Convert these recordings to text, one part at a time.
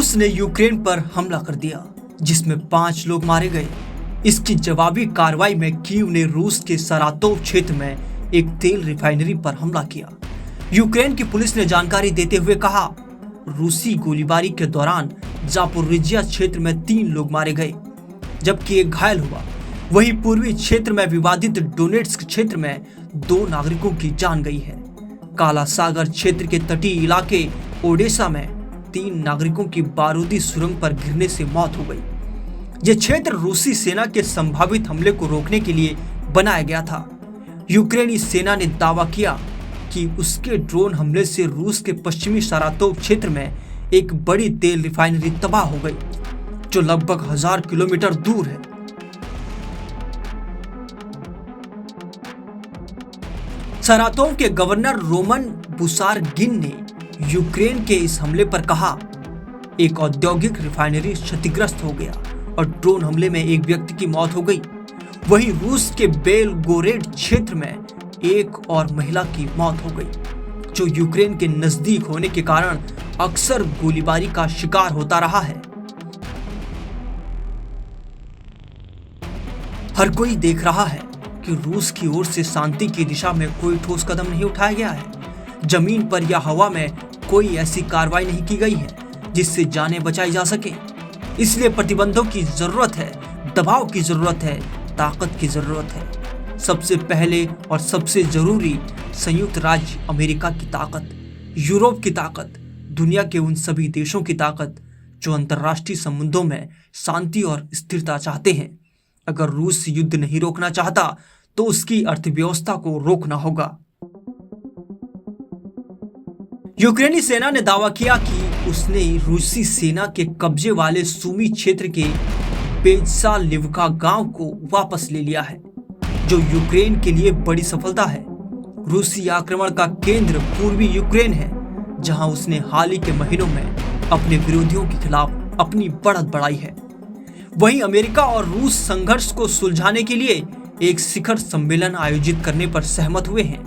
रूस ने यूक्रेन पर हमला कर दिया जिसमें 5 लोग मारे गए। इसकी जवाबी कार्रवाई में कीव ने रूस के सरातोव क्षेत्र में एक तेल रिफाइनरी पर हमला किया। यूक्रेन की पुलिस ने जानकारी देते हुए कहा, रूसी गोलीबारी के दौरान जापोरिजिया क्षेत्र में 3 लोग मारे गए जबकि एक घायल हुआ। वहीं पूर्वी क्षेत्र में विवादित डोनेट्स्क क्षेत्र में 2 नागरिकों की जान गई है। काला सागर क्षेत्र के तटीय इलाके ओडेसा में 3 नागरिकों की बारूदी सुरंग पर गिरने से मौत हो गई। यह क्षेत्र रूसी सेना के संभावित हमले को रोकने के लिए बनाया गया था। यूक्रेनी सेना ने दावा किया कि उसके ड्रोन हमले से रूस के पश्चिमी सरातोव क्षेत्र में एक बड़ी तेल रिफाइनरी तबाह हो गई जो लगभग 1000 किलोमीटर दूर है। सरातोव के गवर्नर रोमन बुसारगिन ने यूक्रेन के इस हमले पर कहा, एक औद्योगिक रिफाइनरी क्षतिग्रस्त हो गया और ड्रोन हमले में एक व्यक्ति की मौत हो गई। वहीं रूस के बेलगोरेड क्षेत्र में एक और महिला की मौत हो गई जो यूक्रेन के नजदीक होने के कारण अक्सर गोलीबारी का शिकार होता रहा है। हर कोई देख रहा है कि रूस की ओर से शांति की दिशा में कोई ठोस कदम नहीं उठाया गया है। जमीन पर या हवा में कोई ऐसी कार्रवाई नहीं की गई है जिससे जानें बचाई जा सके। इसलिए प्रतिबंधों की जरूरत है, दबाव की जरूरत है, ताकत की जरूरत है। सबसे पहले और सबसे जरूरी संयुक्त राज्य अमेरिका की ताकत, यूरोप की ताकत, दुनिया के उन सभी देशों की ताकत जो अंतर्राष्ट्रीय संबंधों में शांति और स्थिरता चाहते हैं। अगर रूस युद्ध नहीं रोकना चाहता तो उसकी अर्थव्यवस्था को रोकना होगा। यूक्रेनी सेना ने दावा किया कि उसने रूसी सेना के कब्जे वाले सूमी क्षेत्र के पेजसालिवका गांव को वापस ले लिया है, जो यूक्रेन के लिए बड़ी सफलता है। रूसी आक्रमण का केंद्र पूर्वी यूक्रेन है, जहां उसने हाल ही के महीनों में अपने विरोधियों के खिलाफ अपनी बढ़त बढ़ाई है। वहीं अमेरिका और रूस संघर्ष को सुलझाने के लिए एक शिखर सम्मेलन आयोजित करने पर सहमत हुए हैं,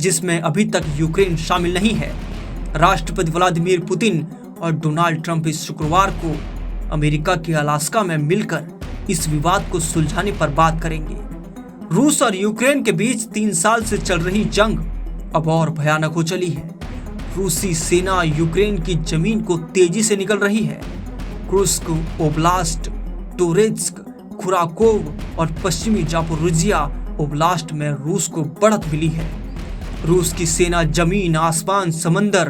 जिसमें अभी तक यूक्रेन शामिल नहीं है। राष्ट्रपति व्लादिमीर पुतिन और डोनाल्ड ट्रंप इस शुक्रवार को अमेरिका के अलास्का में मिलकर इस विवाद को सुलझाने पर बात करेंगे। रूस और यूक्रेन के बीच 3 साल से चल रही जंग अब और भयानक हो चली है। रूसी सेना यूक्रेन की जमीन को तेजी से निकल रही है। कुर्स्क ओब्लास्ट, टोरेत्स्क, खुराकोव और पश्चिमी जापोरिजिया ओब्लास्ट में रूस को बढ़त मिली है। रूस की सेना जमीन, आसमान, समंदर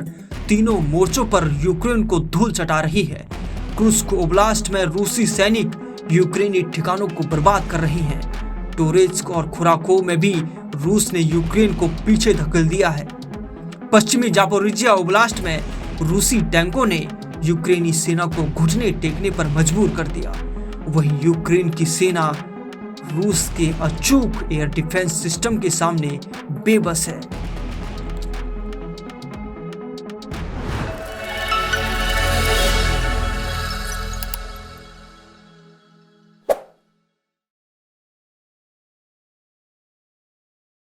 तीनों मोर्चों पर यूक्रेन को धूल चटा रही है। कुर्स्क ओब्लास्ट में रूसी सैनिक यूक्रेनी ठिकानों को बर्बाद कर रही हैं। टोरेत्स्क और खुराकोव में भी रूस ने यूक्रेन को पीछे धकेल दिया है। पश्चिमी जापोरिजिया ओब्लास्ट में रूसी टैंकों ने यूक्रेनी सेना को घुटने टेकने पर मजबूर कर दिया। वहीं यूक्रेन की सेना रूस के अचूक एयर डिफेंस सिस्टम के सामने बेबस है।